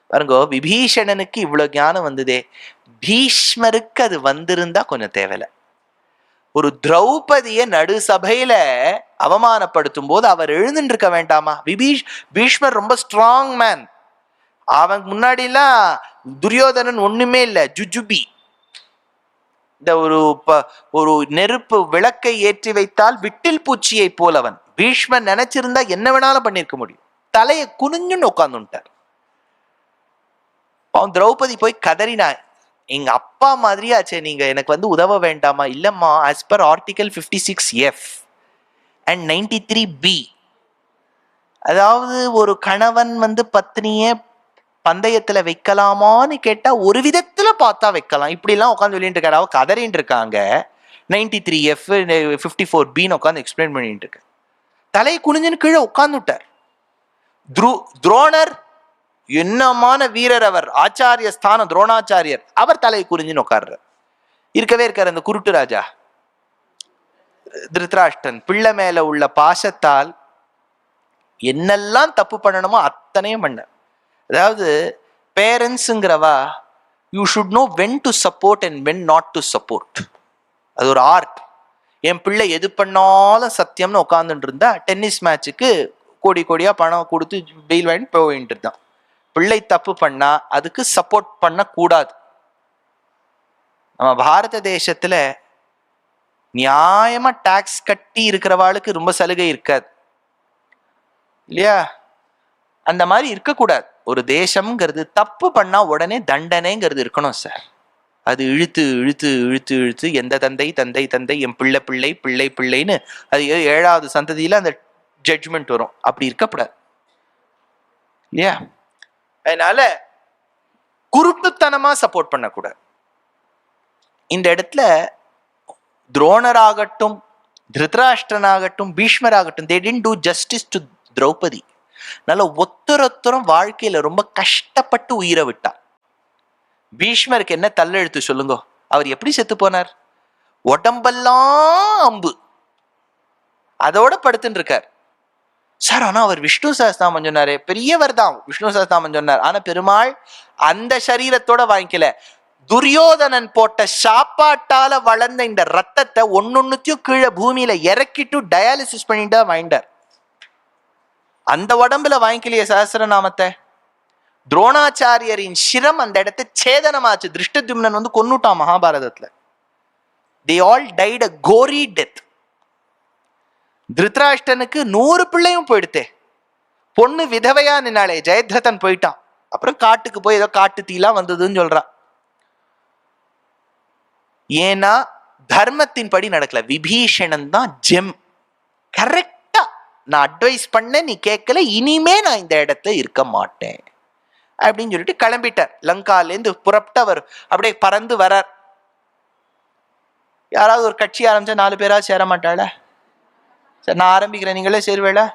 பாருங்க, விபீஷணனுக்கு இவ்வளவு ஞானம் வந்ததே, பீஷ்மருக்கு அது வந்திருந்தா கொஞ்சம் தேவையில்ல. ஒரு திரௌபதிய நடு சபையில அவமானப்படுத்தும் போது அவர் எழுந்துட்டு இருக்க வேண்டாமா? பீஷ்மர் ரொம்ப ஸ்ட்ராங் மேன். அவன் முன்னாடி எல்லாம் துரியோதனன் ஒண்ணுமே இல்ல, ஜுஜுபி. இந்த ஒரு நெருப்பு விளக்கை ஏற்றி வைத்தால் விட்டில் பூச்சியை போலவன். பீஷ்மர் நினைச்சிருந்தா என்ன வேணாலும் பண்ணிருக்க முடியும். தலையை குனிஞ்சுன்னு உட்கார்ந்துட்டார். அவன் திரௌபதி போய் கதறினா, எங்க அப்பா மாதிரியாச்சே நீங்க, எனக்கு வந்து உதவ வேண்டாமா? இல்லம்மா, as per article 56F and 93B, அதாவது ஒரு கணவன் வந்து பத்னிய பந்தயத்துல வைக்கலாமான்னு கேட்டா ஒரு விதத்துல பார்த்தா வைக்கலாம். இப்படி எல்லாம் உட்காந்து சொல்லிட்டு இருக்காரு. அவ கதறின்னு இருக்காங்க. 93F 54Bன்னு உட்காந்து எக்ஸ்பிளைன் பண்ணிட்டு இருக்கு. தலையை குனிஞ்சுன்னு கீழே உட்கார்ந்துட்டார். துரோணர் என்னமான வீரர், அவர் ஆச்சாரிய ஸ்தானம், துரோணாச்சாரியர், அவர் தலையை குறிஞ்சுன்னு உட்கார்றார். இருக்கவே இருக்காரு அந்த குருட்டு ராஜா திருதராஷ்டிரன். பிள்ளை மேல உள்ள பாசத்தால் என்னெல்லாம் தப்பு பண்ணணுமோ அத்தனையும் பண்ண. அதாவது பேரண்ட்ஸுங்கிறவா, you should know when to support and when not to support. அது ஒரு ஆர்ட். என் பிள்ளை எது பண்ணாலும் சத்தியம்னு உட்காந்துட்டு இருந்தா டென்னிஸ் மேட்சுக்கு கோடி கோடியா பணம் கொடுத்து பெயில் வாங்கி போயிட்டு இருந்தான். பிள்ளை தப்பு பண்ணா அதுக்கு சப்போர்ட் பண்ண கூடாது. நம்ம பாரத தேசத்துல நியாயமா டாக்ஸ் கட்டி இருக்கிறவாளுக்கு ரொம்ப சலுகை இருக்காது இல்லையா? அந்த மாதிரி இருக்கக்கூடாது. ஒரு தேசம்ங்கிறது தப்பு பண்ணா உடனே தண்டனைங்கிறது இருக்கணும் சார். அது இழுத்து இழுத்து இழுத்து இழுத்து எந்த தந்தை தந்தை தந்தை என் பிள்ளை பிள்ளை பிள்ளை பிள்ளைன்னு அது 7வது சந்ததியில அந்த ஜட்ஜ்மெண்ட் வரும். அப்படி இருக்கக்கூடாது இல்லையா? அதனால குருட்டுத்தனமா சப்போர்ட் பண்ணக்கூடாது. இந்த இடத்துல துரோணராகட்டும், திருதராஷ்டிரனாகட்டும், பீஷ்மராகட்டும், they didn't do justice to Draupadi. நல்ல ஒத்தரொத்தரம் வாழ்க்கையில ரொம்ப கஷ்டப்பட்டு உயிரை விட்டா. பீஷ்மருக்கு என்ன தள்ளெழுத்து சொல்லுங்க? அவர் எப்படி செத்து போனார்? உடம்பெல்லாம் அம்பு, அதோட படுத்துட்டு இருக்கார் சார். ஆனா அவர் விஷ்ணு சஹஸ்ரநாமம் சொன்னாரு, பெரியவர் தான் விஷ்ணு சஹஸ்ரநாமம் சொன்னார். ஆனா பெருமாள் அந்த சரீரத்தோட வாங்கிக்கல. துரியோதனன் போட்ட சாப்பாட்டால வளர்ந்த இந்த ரத்தத்தை ஒன்னொன்னுத்தையும் கீழே பூமியில இறக்கிட்டு டயாலிசிஸ் பண்ணிட்டு வாங்கிட்டார். அந்த உடம்புல வாங்கிக்கலையே சஹஸ்ரநாமத்தை. துரோணாச்சாரியரின் சிரம் அந்த இடத்தை சேதனமாச்சு. திருஷ்டத்யும்னன் வந்து கொன்னுட்டான் மகாபாரதத்துல. they all died a gory death. திருதராஷ்டிரனுக்கு 100 பிள்ளையும் போயிடுத்தே. பொண்ணு விதவையா நின்னாலே, ஜெயத்ரதன் போயிட்டான். அப்புறம் காட்டுக்கு போய் ஏதோ காட்டு தீலாம் வந்ததுன்னு சொல்றான். ஏன்னா தர்மத்தின் படி நடக்கல. விபீஷணன் தான் ஜெம். கரெக்டா நான் அட்வைஸ் பண்ண, நீ கேட்கல, இனிமே நான் இந்த இடத்துல இருக்க மாட்டேன் அப்படின்னு சொல்லிட்டு கிளம்பிட்டார். லங்காலேருந்து புறப்பட்டு அவர் அப்படியே பறந்து வரார். யாராவது ஒரு கட்சி ஆரம்பிச்சா 4 பேராவது சேர மாட்டாள? சார் நான் ஆரம்பிக்கிறேன், நீங்களே சேருவேளா?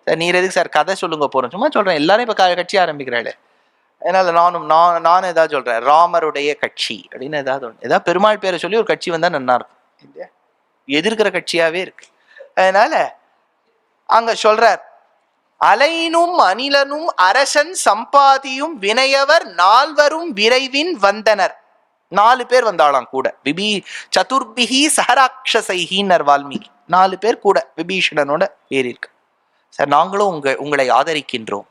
சார் நீர் எதுக்கு சார் கதை சொல்லுங்க போறோம்? சும்மா சொல்றேன், எல்லாரும் இப்ப கட்சி ஆரம்பிக்கிறாள். அதனால நானும் ஏதாவது சொல்றேன், ராமருடைய கட்சி அப்படின்னு ஏதாவது பெருமாள் பேரை சொல்லி ஒரு கட்சி வந்தா நல்லா இருக்கும் இல்லையா? எதிர்க்கிற கட்சியாவே இருக்கு. அதனால அங்க சொல்றார், அலைனும் அனிலனும் அரசன் சம்பாதியும் வினையவர் 4வரும் விரைவின் வந்தனர். 4 பேர் வந்தாளாம் கூட. சதுர்பிகி சஹராட்சசைஹின்னர் வால்மீகி. 4 பேர் கூட விபீஷணனோட ஏறி இருக்கு. சார் நாங்களும் உங்களை ஆதரிக்கின்றோம்.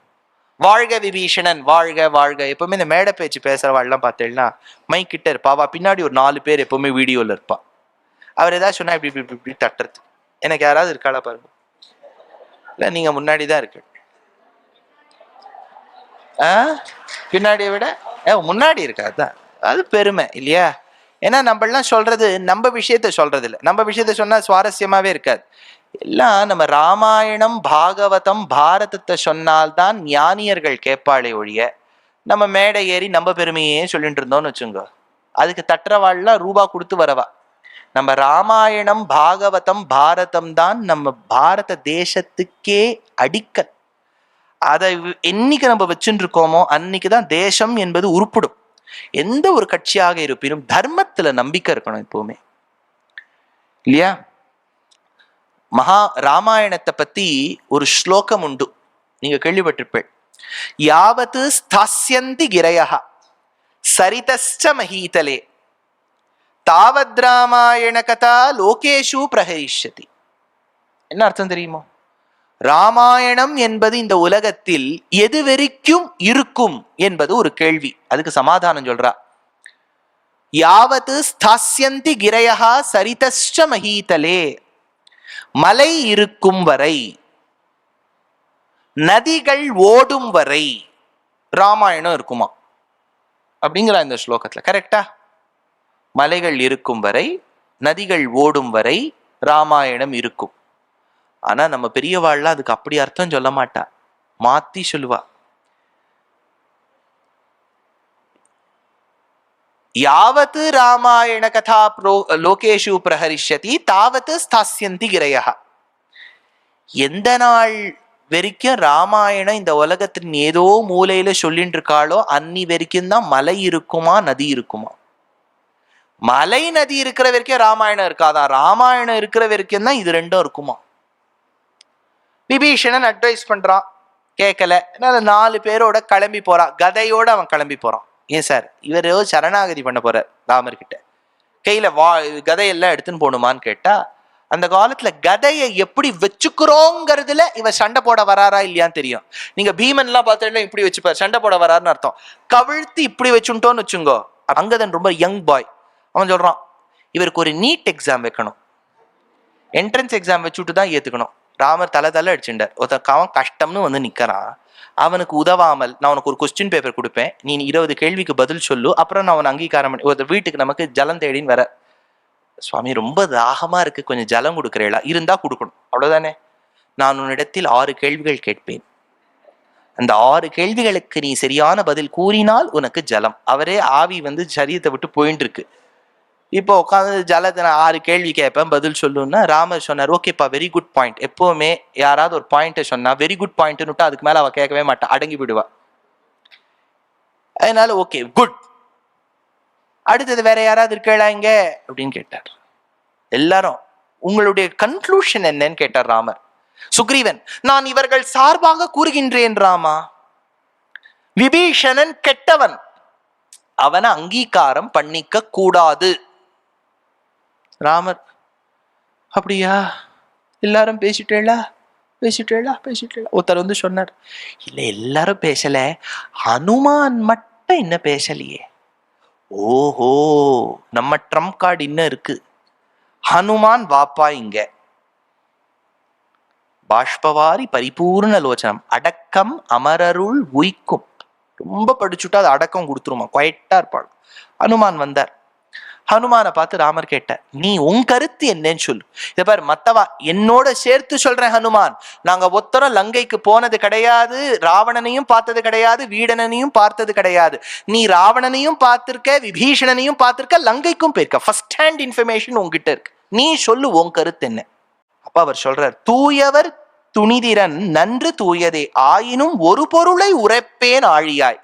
வாழ்க விபீஷணன், வாழ்க வாழ்க. எப்பவுமே இந்த மேடை பேச்சு பேசுறவாள்லாம் பார்த்தேன்னா மைக் கிட்ட இருப்பாவா, பின்னாடி ஒரு 4 பேர் எப்பவுமே வீடியோல இருப்பா. அவர் ஏதாவது சொன்னா இப்படி இப்படி இப்படி தட்டுறது. எனக்கு யாராவது இருக்காளா பாருங்க? இல்ல நீங்க முன்னாடிதான் இருக்கு. பின்னாடியை விட முன்னாடி இருக்கா, அதான் அது பெருமை இல்லையா? ஏன்னா நம்ம எல்லாம் சொல்றது நம்ம விஷயத்த சொல்றது இல்லை. நம்ம விஷயத்த சொன்னா சுவாரஸ்யமாவே இருக்காது. எல்லாம் நம்ம ராமாயணம் பாகவதம் பாரதத்தை சொன்னால்தான் ஞானியர்கள் கேட்பாளே ஒழிய, நம்ம மேடை ஏறி நம்ம பெருமையே சொல்லிட்டு இருந்தோம்னு வச்சுங்க, அதுக்கு தட்டுறவாள்லாம் ரூபா கொடுத்து வரவா. நம்ம ராமாயணம் பாகவதம் பாரதம் தான் நம்ம பாரத தேசத்துக்கே அடிக்கல். அதை என்னைக்கு நம்ம வச்சுட்டு இருக்கோமோ அன்னைக்குதான் தேசம் என்பது உருப்பிடும். எந்த ஒரு கட்சியாக இருப்பினும் தர்மத்துல நம்பிக்கை இருக்கணும் எப்பவுமே இல்லையா? ராமாயணத்தை பத்தி ஒரு ஸ்லோகம் உண்டு, நீங்க கேள்விப்பட்டிருப்பேன். யாவத் ஸ்தாஸ்யந்தி கிரயः சரிதஸ்ச மஹீதலே தாவத் ராமாயண கதா லோகேஷு பிரஹரிஷ்யதி. என்ன அர்த்தம் தெரியுமோ? ராமாயணம் என்பது இந்த உலகத்தில் எது வரைக்கும் இருக்கும் என்பது ஒரு கேள்வி. அதுக்கு சமாதானம் சொல்றா. யாவத் ஸ்தாஸ்யந்தி கிரயः சரிதஸ்ச மஹீதலே, மலை இருக்கும் வரை, நதிகள் ஓடும் வரை ராமாயணம் இருக்குமா அப்படிங்கிற இந்த ஸ்லோகத்துல. கரெக்டா? மலைகள் இருக்கும் வரை, நதிகள் ஓடும் வரை ராமாயணம் இருக்கும். ஆனா நம்ம பெரியவாள்லாம் அதுக்கு அப்படி அர்த்தம் சொல்ல மாட்டா, மாத்தி சொல்லுவா. யாவத் ராமாயண கதா லோகேஷு பிரஹரிஷ்யதி தாவத் ஸ்தாஸ்யந்தி கிரயः. எந்த நாள் வரைக்கும் ராமாயணம் இந்த உலகத்தின் ஏதோ மூலையில சொல்லிட்டு இருக்காளோ அன்னி வரைக்கும் தான் மலை இருக்குமா நதி இருக்குமா. மலை நதி இருக்கிற வரைக்கும் ராமாயணம் இருக்காதான், ராமாயணம் இருக்கிற வரைக்கும் தான் இது ரெண்டும் இருக்குமா. விபீஷணன் அட்வைஸ் பண்றான், கேட்கல. 4 பேரோட கிளம்பி போறான், கதையோட அவன் கிளம்பி போறான். ஏன் சார் இவர் சரணாகதி பண்ண போறார் ராமர்கிட்ட, கையில கதையெல்லாம் எடுத்துன்னு போகணுமான்னு கேட்டா, அந்த காலத்துல கதையை எப்படி வச்சுக்கிறோங்கிறதுல இவர் சண்டை போட வராரா இல்லையான்னு தெரியும். நீங்க பீமன் எல்லாம் பார்த்தா இப்படி வச்சுப்பார், சண்டை போட வராருன்னு அர்த்தம். கவிழ்த்து இப்படி வச்சுட்டோன்னு வச்சுங்கோ. அங்கதன் ரொம்ப யங் பாய், அவன் சொல்றான் இவருக்கு ஒரு நீட் எக்ஸாம் வைக்கணும், என்ட்ரன்ஸ் எக்ஸாம் வச்சுட்டு தான் ஏத்துக்கணும். ராமர் தலை அடிச்சுட்டார். அவன் கஷ்டம்னு வந்து நிக்கிறான், அவனுக்கு உதவாமல் நான் உனக்கு ஒரு கொஸ்டின் பேப்பர் கொடுப்பேன், நீ 20 கேள்விக்கு பதில் சொல்லு, அப்புறம் நான் அவன் அங்கீகாரம் பண்ணி. ஒரு வீட்டுக்கு நமக்கு ஜலம் தேடின்னு வர, சுவாமி ரொம்ப தாகமா இருக்கு, கொஞ்சம் ஜலம் கொடுக்குறேளா? இருந்தா கொடுக்கணும், அவ்வளவுதானே. நான் உன்னிடத்தில் 6 கேள்விகள் கேட்பேன், அந்த 6 கேள்விகளுக்கு நீ சரியான பதில் கூறினால் உனக்கு ஜலம். அவரே ஆவி வந்து சரீரத்தை விட்டு போயிட்டு இருக்கு. இப்போ உட்காந்து ஜலத்தை நான் 6 கேள்வி கேட்பேன், பதில் சொல்லுன்னா ராமர் சொன்னார், ஓகேப்பா வெரி குட் பாயிண்ட். எப்பவுமே யாராவது ஒரு பாயிண்ட்டை சொன்னா வெரி குட் பாயிண்ட்னு அதுக்கு மேல அவ கேட்கவே மாட்டா, அடங்கி விடுவா. அதனால ஓகே குட், அடுத்தது வேற யாராவது இருக்கா இங்க அப்படின்னு கேட்டார். எல்லாரும் உங்களுடைய கன்க்ளூஷன் என்னன்னு கேட்டார் ராமர். சுக்ரீவன், நான் இவர்கள் சார்பாக கூறுகின்றேன் ராமா, விபீஷணன் கெட்டவன், அவனை அங்கீகாரம் பண்ணிக்க கூடாது. ராமர், அப்படியா, எல்லாரும் பேசிட்டேளா? ஒருத்தர் வந்து சொன்னார், இல்ல எல்லாரும் பேசல, ஹனுமான் மட்டும் என்ன பேசலையே. ஓஹோ, நம்ம ட்ரம்ப் கார்டு இன்னும் இருக்கு, ஹனுமான் வாப்பா இங்க. பாஷ்பவாரி பரிபூர்ண லோச்சனம், அடக்கம் அமரருள் உய்க்கும். ரொம்ப படிச்சுட்டா அது அடக்கம் கொடுத்துருமா, குவைட்டா இருப்பாள். ஹனுமான் வந்தார். ஹனுமான பார்த்து ராமர் கேட்டார், நீ உன் கருத்து என்னன்னு சொல்லு. இத பாரு, மத்தவா என்னோட சேர்த்து சொல்றேன் ஹனுமான், நாங்க ஒத்தரம் லங்கைக்கு போனது கிடையாது, ராவணனையும் பார்த்தது கிடையாது, வீடனையும் பார்த்தது கிடையாது. நீ ராவணனையும் பார்த்திருக்க, விபீஷணனையும் பார்த்திருக்க, லங்கைக்கும் போயிருக்க. ஃபர்ஸ்ட் ஹேண்ட் இன்ஃபர்மேஷன் உங்ககிட்ட இருக்கு, நீ சொல்லு உன் கருத்து என்ன. அப்ப அவர் சொல்றார், தூயவர் துணிதிறன் நன்று தூயதே, ஆயினும் ஒரு பொருளை உரைப்பேன் ஆழியாய்.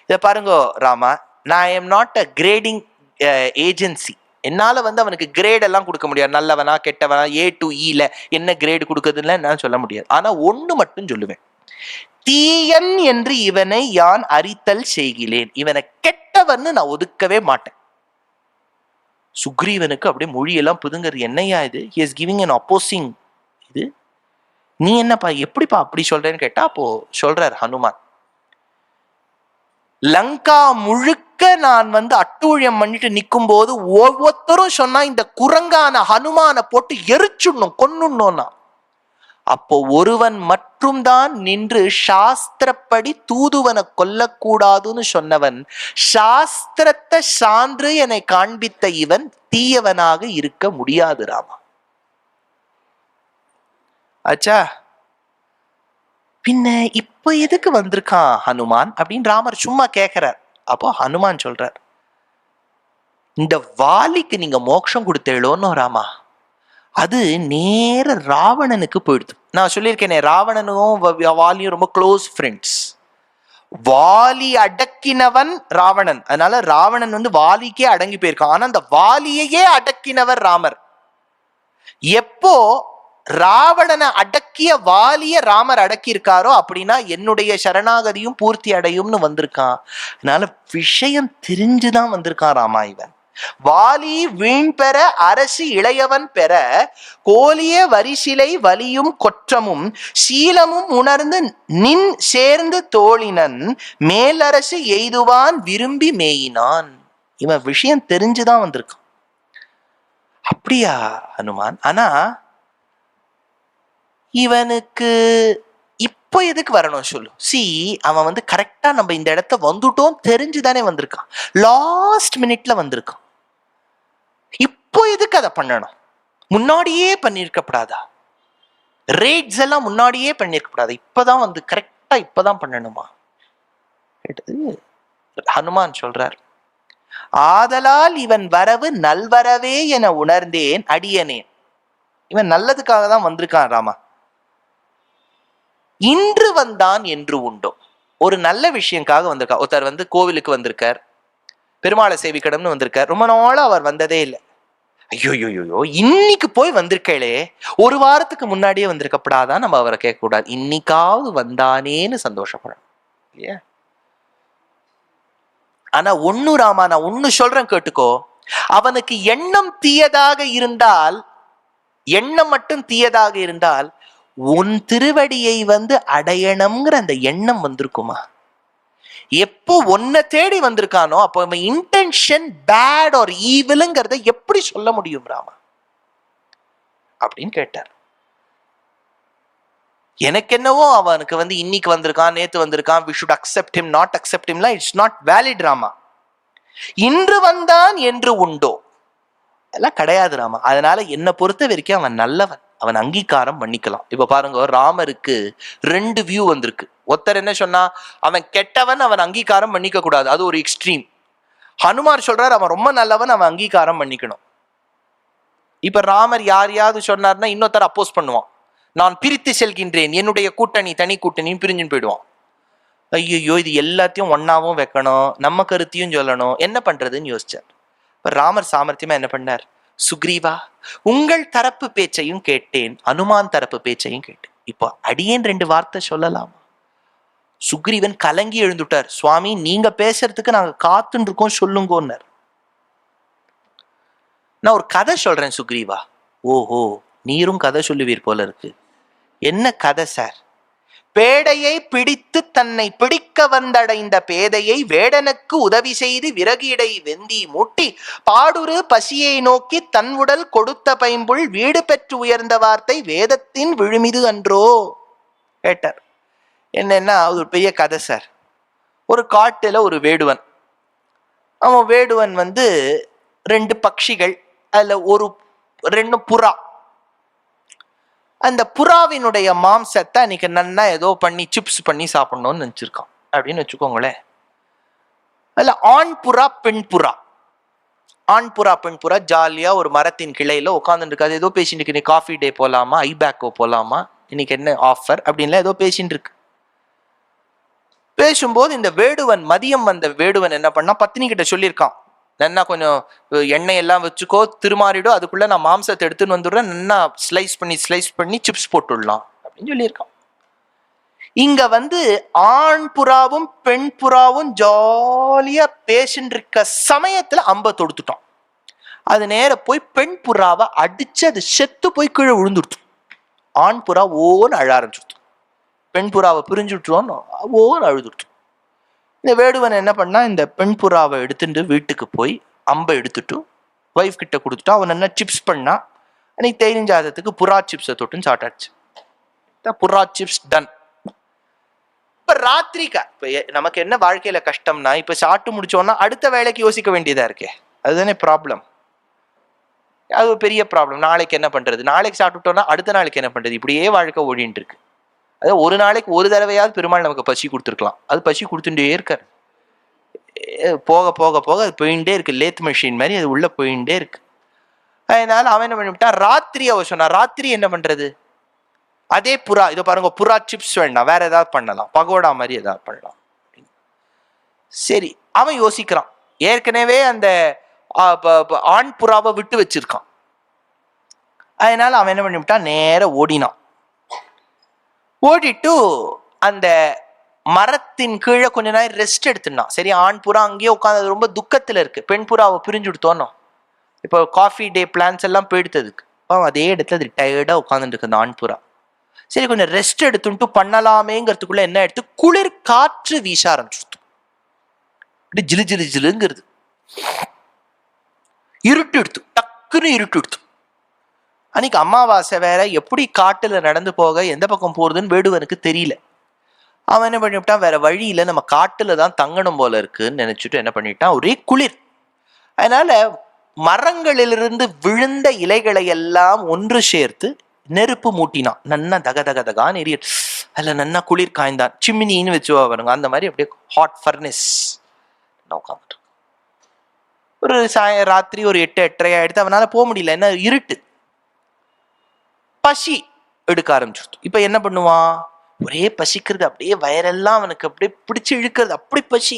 இத பாருங்க ராமா, நான் I am not a grading agency. என்னால வந்து அவனுக்கு கிரேட் எல்லாம் கொடுக்க முடியாது, நல்லவனா கெட்டவனா A to E என்ன கிரேடு கொடுக்குறதுன்னு என்னால சொல்ல முடியாது. ஆனா ஒண்ணு மட்டும் சொல்லுவேன், தீயன் என்று இவனை யான் அறித்தல் செய்கிறேன், இவனை கெட்டவன்னு நான் ஒதுக்கவே மாட்டேன். சுக்ரீவனுக்கு அப்படியே மொழியெல்லாம் புதுங்கிறது, என்னையா இது, he is giving an opposing இது, நீ என்னப்பா எப்படிப்பா அப்படி சொல்றேன்னு கேட்டா, அப்போ சொல்றார் ஹனுமான், லங்கா முழுக்க நான் வந்து அட்டூழியம் பண்ணிட்டு நிக்கும் போது ஒவ்வொருத்தரும் சொன்னா இந்த குரங்கான ஹனுமான போட்டு எரிச்சுடணும், கொன்னுடணும்னா, அப்போ ஒருவன் மட்டும் தான் நின்று சாஸ்திரப்படி தூதுவனை கொல்லக்கூடாதுன்னு சொன்னவன், சாஸ்திரத்தை சான்று என்னை காண்பித்த இவன் தீயவனாக இருக்க முடியாது ராமா. ஆச்சா, பின்ன இப்ப எதுக்கு வந்திருக்கான் ஹனுமான் அப்படின்னு ராமர் சும்மா கேட்கிறார். அப்போ ஹனுமான் சொல்றார், இந்த வாலிக்கு நீங்க மோட்சம் கொடுத்தேளோன்னு ராமா, அது நேர ராவணனுக்கு போயிடுது. நான் சொல்லியிருக்கேனே, ராவணனும் வாலியும் ரொம்ப க்ளோஸ் ஃப்ரெண்ட்ஸ். வாலி அடக்கினவன் ராவணன், அதனால ராவணன் வந்து வாலிக்கே அடங்கி போயிருக்கான். ஆனா அந்த வாலியையே அடக்கினவர் ராமர். எப்போ ராவணனை அடக்கிய வாலிய ராமர் அடக்கி இருக்காரோ அப்படின்னா என்னுடைய சரணாகதியும் பூர்த்தி அடையும்னு வந்திருக்கான். அதனால விஷயம் தெரிஞ்சுதான் வந்திருக்கான் ராமா. இவன் வாலி வீண் பெற அரசு இளையவன் பெற கோலிய வரிசிலை வலியும் கொற்றமும் சீலமும் உணர்ந்து நின் சேர்ந்து தோழினன் மேலரசு எய்துவான் விரும்பி மேயினான். இவன் விஷயம் தெரிஞ்சுதான் வந்திருக்கான். அப்படியா ஹனுமான்? ஆனா இவனுக்கு இப்போ எதுக்கு வரணும் சொல்லு. அவன் வந்து கரெக்டா நம்ம இந்த இடத்த வந்துட்டோம் தெரிஞ்சுதானே வந்திருக்கான். லாஸ்ட் மினிட்ல வந்திருக்கான். இப்போ எதுக்கு அதை பண்ணணும்? முன்னாடியே பண்ணிருக்கப்படாதா? ரேட்ஸ் எல்லாம் முன்னாடியே பண்ணிருக்கப்படாதா? இப்பதான் வந்து கரெக்டா இப்பதான் பண்ணணுமா? ஹனுமான் சொல்றார், ஆதலால் இவன் வரவு நல்வரவே என உணர்ந்தேன் அடியனேன். இவன் நல்லதுக்காக தான் வந்திருக்கான் ராமா. இன்று வந்தான் என்று உண்டோ? ஒரு நல்ல விஷயங்காக வந்திருக்கா. ஒருத்தர் வந்து கோவிலுக்கு வந்திருக்கார், பெருமாளை சேவிக்கணும்னு வந்திருக்கார். ரொம்ப நாளா அவர் வந்ததே இல்லை. ஐயோயோயோ, இன்னைக்கு போய் வந்திருக்கே, ஒரு வாரத்துக்கு முன்னாடியே வந்திருக்கப்படாதான் நம்ம அவரை கேட்க கூடாது. இன்னைக்காவது வந்தானேன்னு சந்தோஷப்படணும் இல்லையா? ஆனா ஒண்ணு ராமா, நான் ஒண்ணு சொல்றேன் கேட்டுக்கோ. அவனுக்கு எண்ணம் தீயதாக இருந்தால், எண்ணம் மட்டும் தீயதாக இருந்தால் உன் திருவடியை வந்து அடையணுங்கிற அந்த எண்ணம் வந்திருக்குமா? எப்போ உன்னை தேடி வந்திருக்கானோ அப்போ இன்டென்ஷன் பேட் ஆர் ஈவில்ங்கிறத எப்படி சொல்ல முடியும் ராமா அப்படின்னு கேட்டார். எனக்கு என்னவோ அவனுக்கு வந்து இன்னைக்கு வந்திருக்கான், நேத்து வந்திருக்கான், we should accept him, not accept him, it's not valid Rama. இன்று வந்தான் என்று உண்டோ? எல்லாம் கிடையாது ராமா. அதனால என்னை பொறுத்த வரைக்கும் அவன் நல்லவன், அவன் அங்கீகாரம் பண்ணிக்கலாம். இப்ப பாருங்க, ராமருக்கு 2 வியூ வந்திருக்கு. ஒருத்தர் என்ன சொன்னா, அவன் கெட்டவன், அவன் அங்கீகாரம் பண்ணிக்க கூடாது, அது ஒரு எக்ஸ்ட்ரீம். ஹனுமார் சொல்றார் அவன் ரொம்ப நல்லவன், அவன் அங்கீகாரம் பண்ணிக்கணும். இப்ப ராமர் யாரையாவது சொன்னார்னா இன்னொருத்தர் அப்போஸ் பண்ணுவான், நான் பிரித்து செல்கின்றேன், என்னுடைய கூட்டணி தனி கூட்டணியும் பிரிஞ்சுன்னு போயிடுவான். ஐயோ, இது எல்லாத்தையும் ஒன்னாவும் வைக்கணும், நம்ம கருத்தையும் சொல்லணும், என்ன பண்றதுன்னு யோசிச்சார். இப்ப ராமர் சாமர்த்தியமா என்ன பண்ணார், சுக்ரீவா உங்கள் தரப்பு பேச்சையும் கேட்டேன், அனுமான் தரப்பு பேச்சையும் கேட்டேன், இப்போ அடியேன் 2 வார்த்தை சொல்லலாமா? சுக்ரீவன் கலங்கி எழுந்துட்டார். சுவாமி, நீங்க பேசுறதுக்கு நாங்க காத்துன்னு இருக்கோம், சொல்லுங்கன்னார். நான் ஒரு கதை சொல்றேன் சுக்ரீவா. ஓஹோ, நீரும் கதை சொல்லுவீர் போல இருக்கு. என்ன கதை சார்? பேடையை பிடித்து தன்னை பிடிக்க வந்தடைந்த பேதையை வேடனுக்கு உதவி செய்து விறகிடை வெந்தி மூட்டி பாடுரு பசியை நோக்கி தன் உடல் கொடுத்த பைம்புள் வீடு பெற்று உயர்ந்த வார்த்தை வேதத்தின் விழுமிது அன்றோ கேட்டார். என்னன்னா அது ஒரு பெரிய கதை சார். ஒரு காட்டுல ஒரு வேடுவன், அவன் வேடுவன் வந்து 2 பட்சிகள், அதுல ஒரு 2 புறா. அந்த புறாவினுடைய மாம்சத்தை அன்னைக்கு நன்னா ஏதோ பண்ணி சிப்ஸ் பண்ணி சாப்பிடணும்னு நினைச்சிருக்கான் அப்படின்னு வச்சுக்கோங்களேன். அதுல ஆண் புறா பெண் புறா, ஆண் புறா பெண் புறா ஜாலியா ஒரு மரத்தின் கிளையில உட்காந்துட்டு இருக்காது. ஏதோ பேசிட்டு இருக்கு, நீ காஃபி டே போலாமா, ஐபேக்கோ போலாமா, இன்னைக்கு என்ன ஆஃபர் அப்படின்லாம் ஏதோ பேசிட்டு இருக்கு. பேசும்போது இந்த வேடுவன், மதியம் வந்த வேடுவன் என்ன பண்ணா, பத்தினி கிட்ட சொல்லியிருக்கான், நன்னா கொஞ்சம் எண்ணெய் எல்லாம் வச்சுக்கோ, திருமாறிடும், அதுக்குள்ள நான் மாம்சத்தை எடுத்துன்னு வந்துடுறேன், நன்னா ஸ்லைஸ் பண்ணி சிப்ஸ் போட்டுடலாம் அப்படின்னு சொல்லியிருக்கான். இங்க வந்து ஆண் புறாவும் பெண் புறாவும் ஜாலியா பேசிட்டு இருக்க சமயத்துல அம்ப தொடுத்துட்டான். அது நேர போய் பெண் புறாவை அடிச்சு அது செத்து போய் கீழே விழுந்துடுச்சு. ஆண் புறா ஓன்னு அழ ஆரம்பிச்சுடுச்சு, பெண் புறாவை பிரிஞ்சு விட்டுருவோன்னு ஓன்னு அழுதுடுச்சு. இந்த வேடுவன் என்ன பண்ணா, இந்த பெண் புறாவை எடுத்துட்டு வீட்டுக்கு போய் அம்பை எடுத்துட்டு ஒய்ஃப் கிட்ட கொடுத்துட்டா. அவன் என்ன சிப்ஸ் பண்ணா, அன்னைக்கு தெரிஞ்சாதத்துக்கு புறா சிப்ஸை தொட்டுன்னு சாட்டாச்சு. புறா சிப்ஸ் டன். இப்ப ராத்திரிக்கா, இப்ப நமக்கு என்ன வாழ்க்கையில கஷ்டம்னா, இப்ப சாப்பிட்டு முடிச்சோம்னா அடுத்த வேலைக்கு யோசிக்க வேண்டியதா இருக்கே, அதுதானே ப்ராப்ளம். அது ஒரு பெரிய ப்ராப்ளம். நாளைக்கு என்ன பண்றது, நாளைக்கு சாப்பிட்டுட்டோம்னா அடுத்த நாளைக்கு என்ன பண்றது, இப்படியே வாழ்க்கை ஓடிட்டு இருக்கு. அதாவது ஒரு நாளைக்கு ஒரு தடவையாவது பெருமாள் நமக்கு பசி கொடுத்துருக்கலாம், அது பசி கொடுத்துட்டே இருக்காரு. போக போக போக அது போயிட்டே இருக்கு, லேத் மெஷின் மாதிரி அது உள்ள போயிட்டே இருக்கு. அதனால அவன் என்ன பண்ணிவிட்டான், ராத்திரி அவ சொன்னா, ராத்திரி என்ன பண்றது, அதே புறா, இதோ பாருங்க, புறா சிப்ஸ் வேண்டாம், வேற ஏதாவது பண்ணலாம், பகோடா மாதிரி ஏதாவது பண்ணலாம். சரி, அவன் யோசிக்கிறான். ஏற்கனவே அந்த ஆண் புறாவை விட்டு வச்சிருக்கான். அதனால அவன் என்ன பண்ணிவிட்டான், நேர ஓடினான். ஓடிட்டு அந்த மரத்தின் கீழே கொஞ்ச நேரம் ரெஸ்ட் எடுத்துனான். சரி, ஆண் புறா அங்கேயே உட்காந்து ரொம்ப துக்கத்துல இருக்கு. பெண் புறாவை பிரிஞ்சு விடுத்தோன்னோ, இப்போ காஃபி டே பிளான்ஸ் எல்லாம் போயிடுத்ததுக்கு அதே இடத்துல அது டயர்டா உட்காந்துட்டு இருக்கு அந்த ஆண் புறா. சரி, கொஞ்சம் ரெஸ்ட் எடுத்துட்டு பண்ணலாமேங்கிறதுக்குள்ள என்ன எடுத்து குளிர் காற்று வீச ஆரம்பிச்சு. ஜிலு ஜிலு ஜிலுங்கிறது. இருட்டு எடுத்து, டக்குன்னு இருட்டு எடுத்து. அன்னைக்கு அமாவாசை வேற, எப்படி காட்டுல நடந்து போக எந்த பக்கம் போறதுன்னு வேடுவனுக்கு தெரியல. அவன் என்ன பண்ணிவிட்டான், வேற வழியில நம்ம காட்டுல தான் தங்கணும் போல இருக்குன்னு நினைச்சிட்டு என்ன பண்ணிட்டான், ஒரே குளிர். அதனால மரங்களிலிருந்து விழுந்த இலைகளை எல்லாம் ஒன்று சேர்த்து நெருப்பு மூட்டினான். நன்னா தக தக தகான்னு எரிய, அதுல நன்னா குளிர் காய்ந்தான். சிம்மினின்னு வச்சு வருங்க, அந்த மாதிரி அப்படியே ஹாட் ஃபர்னஸ் உட்காந்துட்டு. ஒரு ராத்திரி ஒரு 8-8:30 ஆயிடுத்து. அவனால போக முடியல, என்ன இருட்டு. பசி எடுக்க ஆரம்பிச்சு. இப்ப என்ன பண்ணுவான், ஒரே பசிக்கிறது, அப்படியே வயரெல்லாம் அவனுக்கு அப்படியே பிடிச்சு இழுக்கிறது, அப்படி பசி.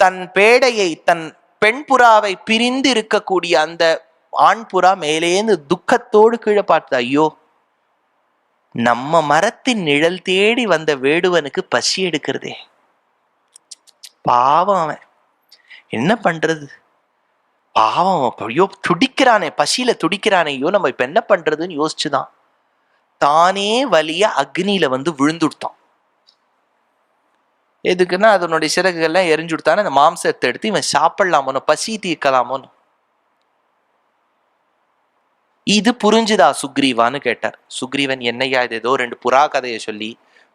தன் பேடையை, தன் பெண் புறாவை பிரிந்து இருக்கக்கூடிய அந்த ஆண் புறா மேலேந்து துக்கத்தோடு கீழே பார்த்து, ஐயோ, நம்ம மரத்தின் நிழல் தேடி வந்த வேடுவனுக்கு பசி எடுக்கிறதே, பாவம், அவன் என்ன பண்றது, பாவம், ஐயோ துடிக்கிறானே, பசியில துடிக்கிறானே, ஐயோ நம்ம இப்ப என்ன பண்றதுன்னு யோசிச்சுதான் தானே வலிய அக்னியில வந்து விழுந்துட்டான். எதுக்குன்னா அதனுடைய சிறகுகள்லாம் எரிஞ்சு விடுத்தானே, அந்த மாம்சத்தை எடுத்து இவன் சாப்பிடலாமோன்னு, பசி தீர்க்கலாமோன்னு. இது புரிஞ்சுதா சுக்ரீவான்னு கேட்டார். சுக்ரீவன், என்னையா இது, ஏதோ 2 புறா கதையை சொல்லி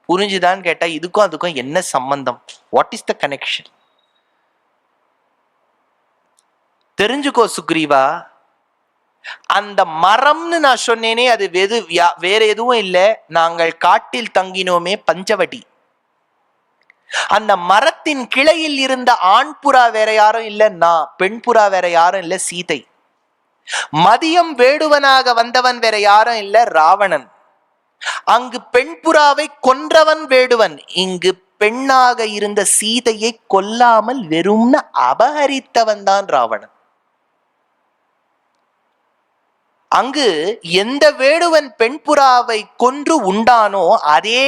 புரிஞ்சுதான்னு கேட்டா, இதுக்கும் அதுக்கும் என்ன சம்பந்தம், வாட் இஸ் த கனெக்ஷன், தெரிஞ்சுக்கோ சுக்ரீவா. அந்த மரம்னு நான் சொன்னேனே, அது வேற எதுவும் இல்லை, நாங்கள் காட்டில் தங்கினோமே பஞ்சவடி. அந்த மரத்தின் கிளையில் இருந்த ஆண் புறா வேற யாரும் இல்ல, நான். பெண் புறா வேற யாரும் இல்ல, சீதை. மதியம் வேடுவனாக வந்தவன் வேற யாரும் இல்ல, ராவணன். அங்கு பெண் புறாவை கொன்றவன் வேடுவன். இங்கு பெண்ணாக இருந்த சீதையை கொல்லாமல் வெறும்னு அபகரித்தவன் தான் ராவணன். அங்கு எந்த வேடுவன் பெண் புறாவை கொன்று உண்டானோ அதே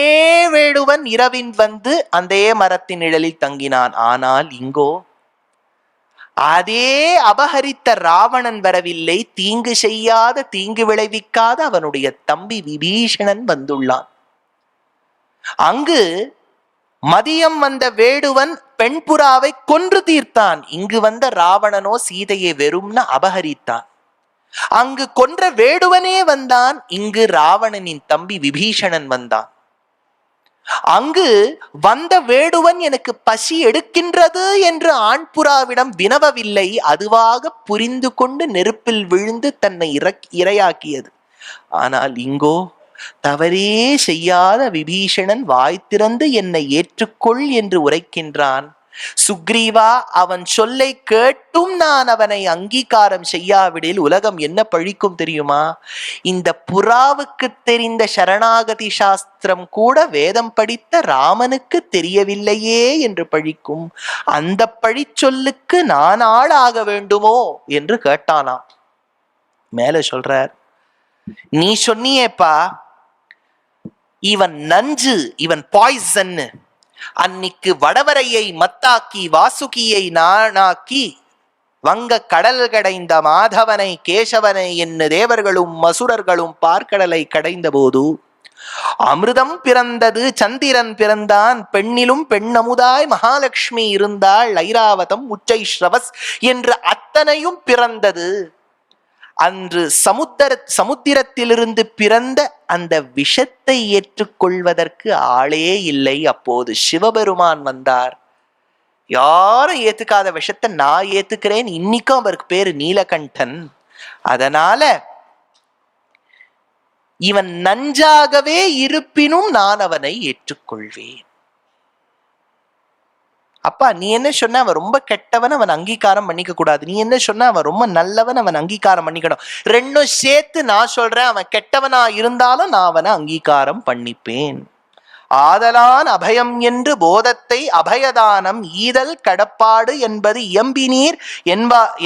வேடுவன் இரவின் வந்து அந்த மரத்தின் நிழலில் தங்கினான். ஆனால் இங்கோ அதே அபகரித்த ராவணன் வரவில்லை, தீங்கு செய்யாத, தீங்கு விளைவிக்காத அவனுடைய தம்பி விபீஷணன் வந்துள்ளான். அங்கு மதியம் வந்த வேடுவன் பெண் புறாவை கொன்று தீர்த்தான். இங்கு வந்த ராவணனோ சீதையை வெறும்னு அபகரித்தான். அங்கு கொன்ற வேடுவனே வந்தான், இங்கு ராவணனின் தம்பி விபீஷணன் வந்தான். அங்கு வந்த வேடுவன் எனக்கு பசி எடுக்கின்றது என்று ஆண் புறாவிடம் வினவவில்லை, அதுவாக புரிந்து கொண்டு நெருப்பில் விழுந்து தன்னை இரையாக்கியது. ஆனால் இங்கோ தவறே செய்யாத விபீஷணன் வாய் திறந்து என்னை ஏற்றுக்கொள் என்று உரைக்கின்றான். சுக்ரீவா, அவன் சொல்லை கேட்டும் நான் அவனை அங்கீகாரம் செய்யாவிடில் உலகம் என்ன பழிக்கும் தெரியுமா? இந்த புறாவுக்கு தெரிந்த சரணாகதி சாஸ்திரம் கூட வேதம் படித்த ராமனுக்கு தெரியவில்லையே என்று பழிக்கும். அந்த பழிச்சொல்லுக்கு நான் ஆளாக வேண்டுமோ என்று கேட்டானாம். மேல சொல்றார், நீ சொன்னியேப்பா இவன் நஞ்சு, இவன் பாய்சன். அன்னைக்கு வடவரையை மத்தாக்கி வாசுகியை நானாக்கி வங்க கடல் கடைந்த மாதவனை கேசவனை என்ன தேவர்களும் மசுரர்களும் பார்க்கடலை கடைந்த போது அமிர்தம் பிறந்தது, சந்திரன் பிறந்தான், பெண்ணிலும் பெண்ணமுதாய் மகாலட்சுமி இருந்தாள், ஐராவதம் உச்சை ஸ்ரவஸ் என்று அத்தனையும் பிறந்தது. அன்று சமுத்திரத்திலிருந்து பிறந்த அந்த விஷத்தை ஏற்றுக்கொள்வதற்கு ஆளே இல்லை. அப்போது சிவபெருமான் வந்தார். யாரும் ஏத்துக்காத விஷத்தை நான் ஏத்துக்கிறேன். இன்னைக்கும் அவருக்கு பேரு நீலகண்டன். அதனால இவன் நஞ்சாகவே இருப்பினும் நான் அவனை ஏற்றுக்கொள்வேன். அப்பா, நீ என்ன சொன்ன, அவன் ரொம்ப கெட்டவன், அவன் அங்கீகாரம் பண்ணிக்க கூடாது. நீ என்ன சொன்ன, அவன் ரொம்ப நல்லவன், அவன் அங்கீகாரம் பண்ணிக்கணும். ரெண்டும் சேர்த்து நான் சொல்றேன், அவன் கெட்டவனா இருந்தாலும் நான் அவனை அங்கீகாரம் பண்ணிப்பேன். ஆதலான் அபயம் என்று போதத்தை அபயதானம் ஈதல் கடப்பாடு என்பது இயம்பினீர்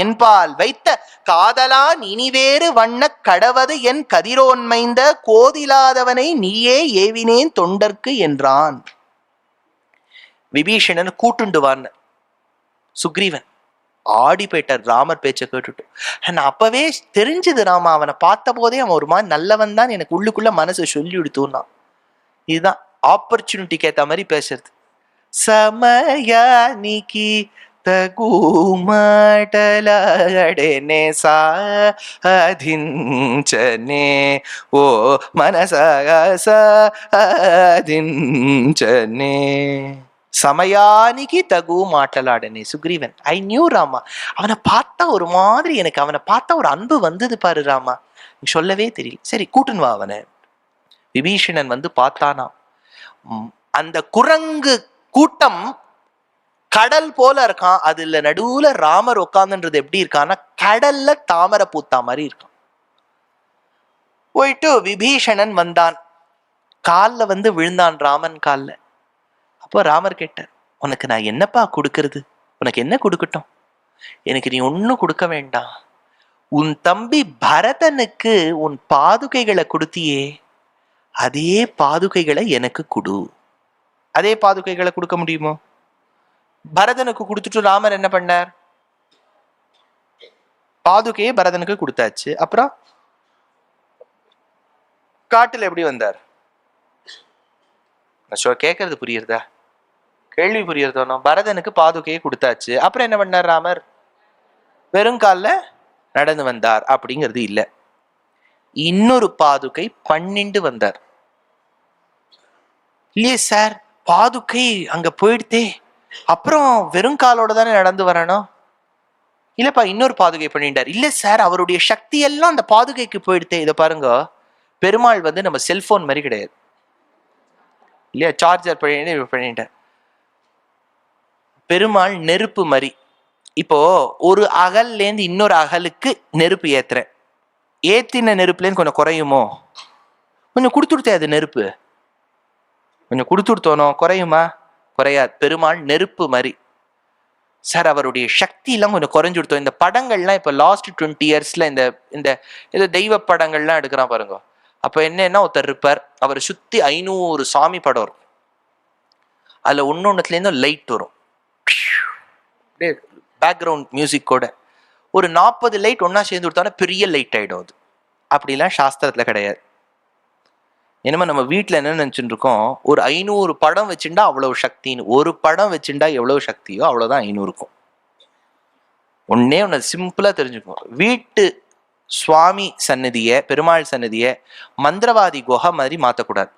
என்பால் வைத்த காதலான் இனிவேறு வண்ண கடவது என் கதிரோன்மைந்த கோதிலாதவனை நீயே ஏவினேன் தொண்டர்க்கு என்றான். விபீஷணன் கூட்டுண்டுவான். சுக்ரீவன் ஆடி போயிட்டார் ராமர் பேச்சை கேட்டுட்டு. அப்பவே தெரிஞ்சது ராமா, அவனை பார்த்த போதே அவன் ஒரு மாதிரி நல்லவன் தான் எனக்கு உள்ளுக்குள்ள மனசு சொல்லி விடுத்தோன்னா. இதுதான் ஆப்பர்ச்சுனிட்டிக்கு ஏத்த மாதிரி பேசுறது. சமயானிக்கு தகுமாட்டலாடனே சாதிஞ்சனே ஓ మనసాదించనే சமயானிக்கு தகு மாட்டலாடனே. சுக்ரீவன், ஐ நியூ ராமா, அவனை பார்த்தா ஒரு மாதிரி எனக்கு அவனை பார்த்தா ஒரு அன்பு வந்தது பாரு ராமா, சொல்லவே தெரியல. சரி கூட்டுன்னு வா அவனை. விபீஷணன் வந்து பார்த்தானா, அந்த குரங்கு கூட்டம் கடல் போல இருக்கான். அதுல நடுவுல ராமர் உட்கார்ந்துன்றது எப்படி இருக்கான்னா கடல்ல தாமரை பூத்தா மாதிரி இருக்கான். போயிட்டு விபீஷணன் வந்தான், கால்ல வந்து விழுந்தான் ராமன் கால்ல. அப்போ ராமர் கேட்டார், உனக்கு நான் என்னப்பா கொடுக்கறது, உனக்கு என்ன கொடுக்கட்டும்? எனக்கு நீ ஒன்னும் கொடுக்க வேண்டாம், உன் தம்பி பரதனுக்கு உன் பாதுகைகளை கொடுத்தியே அதே பாதுகைகளை எனக்கு கொடு. அதே பாதுகைகளை கொடுக்க முடியுமோ? பரதனுக்கு கொடுத்துட்டு ராமர் என்ன பண்ணார்? பாதுகையை பரதனுக்கு கொடுத்தாச்சு. அப்புறம் காட்டுல எப்படி வந்தார்? கேட்கறது புரியுறதா? கேள்வி புரியுறதோ? பரதனுக்கு பாதுகையை கொடுத்தாச்சு, அப்புறம் என்ன பண்ணார் ராமர்? வெறுங்கால நடந்து வந்தார் அப்படிங்கிறது இல்ல. இன்னொரு பாதுகை பண்ணிண்டு வந்தார். இல்லையே சார், பாதுகை அங்க போயிடுதே, அப்புறம் வெறுங்காலோட தானே நடந்து வரணும். இல்லப்பா, இன்னொரு பாதுகை பண்ணிட்டார். இல்ல சார், அவருடைய சக்தி எல்லாம் அந்த பாதுகைக்கு போயிடுதே. இதை பாருங்க, பெருமாள் வந்து நம்ம செல்போன் மாதிரி கிடையாது இல்லையா, சார்ஜர் பண்ணிட்டார். பெருமாள் நெருப்பு மாதிரி. இப்போ ஒரு அகல்லேருந்து இன்னொரு அகலுக்கு நெருப்பு ஏத்துறேன், ஏத்தின நெருப்புலேருந்து கொஞ்சம் குறையுமோ? கொஞ்சம் கொடுத்துடுத்தே, அது நெருப்பு கொஞ்சம் கொடுத்துடுத்தோனோ குறையுமா? குறையாது. பெருமாள் நெருப்பு மாதிரி சார். அவருடைய சக்தி எல்லாம் கொஞ்சம் குறைஞ்சு கொடுத்தோம். இந்த படங்கள்லாம் இப்போ லாஸ்ட் 20 yearsல இந்த இந்த தெய்வ படங்கள்லாம் எடுக்கிறான் பாருங்க. அப்ப என்னன்னா, ஒருத்தர் இருப்பார், அவரை சுத்தி 500 சாமி படம் இருக்கும். அதுல ஒன்னொன்னுல இருந்து லைட் வரும், பேக்ரவுண்ட் மியூசிக்கோட. ஒரு 40 லைட் ஒன்னா சேர்ந்து கொடுத்தாலும் பெரிய லைட் ஆயிடும். அது அப்படிலாம் சாஸ்திரத்துல கிடையாது. என்னமா நம்ம வீட்டுல என்ன நினைச்சுட்டு இருக்கோம், ஒரு 500 படம் வச்சுட்டா அவ்வளவு சக்தின்னு. ஒரு படம் வச்சுட்டா எவ்வளவு சக்தியோ அவ்வளவுதான் 500க்கும். ஒன்னே ஒன்னு சிம்பிளா தெரிஞ்சுக்கணும், வீட்டு சுவாமி சன்னதிய, பெருமாள் சன்னதிய மந்திரவாதி குகை மாதிரி மாத்தக்கூடாது.